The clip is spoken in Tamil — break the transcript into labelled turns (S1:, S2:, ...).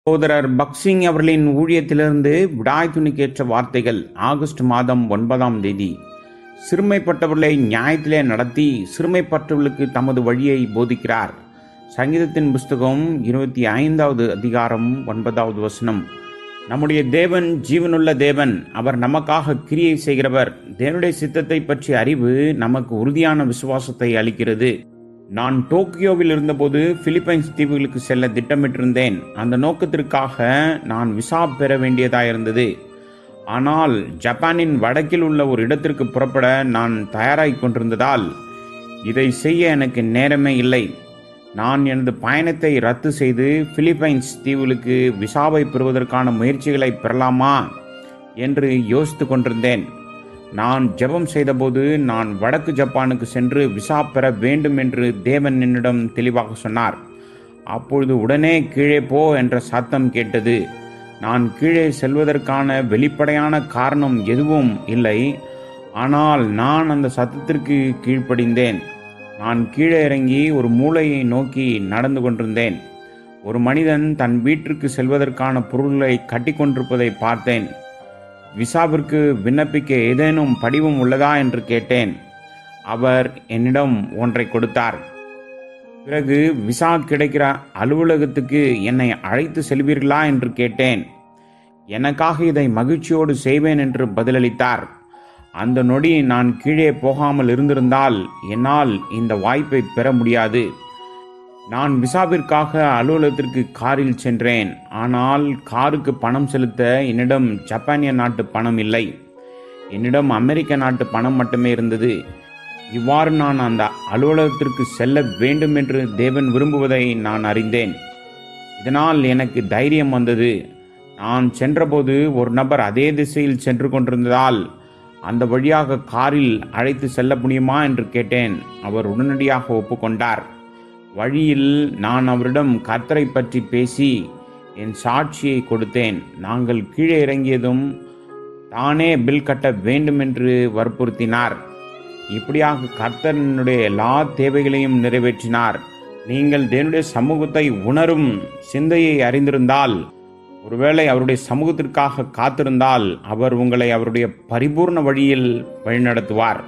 S1: சகோதரர் பக்சிங் அவர்களின் ஊழியத்திலிருந்து விடாய் துணிக்கேற்ற வார்த்தைகள். ஆகஸ்ட் மாதம் 9ஆம் தேதி. சிறுமைப்பட்டவர்களை நியாயத்திலே நடத்தி சிறுமைப்பட்டவர்களுக்கு தமது வழியை போதிக்கிறார். சங்கீதத்தின் புஸ்தகம் 25வது அதிகாரம் 9வது வசனம். நம்முடைய தேவன் ஜீவனுள்ள தேவன். அவர் நமக்காக கிரியை செய்கிறவர். தேவனுடைய சித்தத்தை பற்றிய அறிவு நமக்கு உறுதியான விசுவாசத்தை அளிக்கிறது. நான் டோக்கியோவில் இருந்தபோது பிலிப்பைன்ஸ் தீவுகளுக்கு செல்ல திட்டமிட்டிருந்தேன். அந்த நோக்கத்திற்காக நான் விசா பெற வேண்டியதாயிருந்தது. ஆனால் ஜப்பானின் வடக்கில் உள்ள ஒரு இடத்திற்கு புறப்பட நான் தயாராகி கொண்டிருந்ததால் இதை செய்ய எனக்கு நேரமே இல்லை. நான் எனது பயணத்தை ரத்து செய்து பிலிப்பைன்ஸ் தீவுகளுக்கு விசாவை பெறுவதற்கான முயற்சிகளை பெறலாமா என்று யோசித்து கொண்டிருந்தேன். நான் ஜெபம் செய்தபோது நான் வடக்கு ஜப்பானுக்கு சென்று விசா பெற வேண்டும் என்று தேவன் என்னிடம் தெளிவாக சொன்னார். அப்பொழுது உடனே கீழே போ என்ற சத்தம் கேட்டது. நான் கீழே செல்வதற்கான வெளிப்படையான காரணம் எதுவும் இல்லை. ஆனால் நான் அந்த சத்தத்திற்கு கீழ்ப்படிந்தேன். நான் கீழே இறங்கி ஒரு மூலையை நோக்கி நடந்து கொண்டிருந்தேன். ஒரு மனிதன் தன் வீட்டிற்கு செல்வதற்கான பொருள்களை கட்டி கொண்டிருப்பதை பார்த்தேன். விசாவிற்கு விண்ணப்பிக்க ஏதேனும் படிவம் உள்ளதா என்று கேட்டேன். அவர் என்னிடம் ஒன்றை கொடுத்தார். பிறகு விசா கிடைக்கிற அலுவலகத்துக்கு என்னை அழைத்து செல்வீர்களா என்று கேட்டேன். எனக்காக இதை மகிழ்ச்சியோடு செய்வேன் என்று பதிலளித்தார். அந்த நொடி நான் கீழே போகாமல் இருந்திருந்தால் என்னால் இந்த வாய்ப்பை பெற முடியாது. நான் விசாவிற்காக அலுவலகத்திற்கு காரில் சென்றேன். ஆனால் காருக்கு பணம் செலுத்த என்னிடம் ஜப்பானிய நாட்டு பணம் இல்லை. என்னிடம் அமெரிக்க நாட்டு பணம் மட்டுமே இருந்தது. இவ்வாறு நான் அந்த அலுவலகத்திற்கு செல்ல வேண்டும் என்று தேவன் விரும்புவதை நான் அறிந்தேன். இதனால் எனக்கு தைரியம் வந்தது. நான் சென்றபோது ஒரு நபர் அதே திசையில் சென்று கொண்டிருந்ததால் அந்த வழியாக காரில் அழைத்து செல்ல முடியுமா என்று கேட்டேன். அவர் உடனடியாக ஒப்புக்கொண்டார். வழியில் நான் அவரிடம் கர்த்தரை பற்றி பேசி என் சாட்சியை கொடுத்தேன். நாங்கள் கீழே இறங்கியதும் தானே பில் கட்ட வேண்டும் என்று வற்புறுத்தினார். இப்படியாக கர்த்தனுடைய எல்லா தேவைகளையும் நிறைவேற்றினார். நீங்கள் தேவனுடைய சமூகத்தை உணரும் சிந்தையை அறிந்திருந்தால், ஒருவேளை அவருடைய சமூகத்திற்காக காத்திருந்தால் அவர் உங்களை அவருடைய பரிபூர்ண வழியில் வழிநடத்துவார்.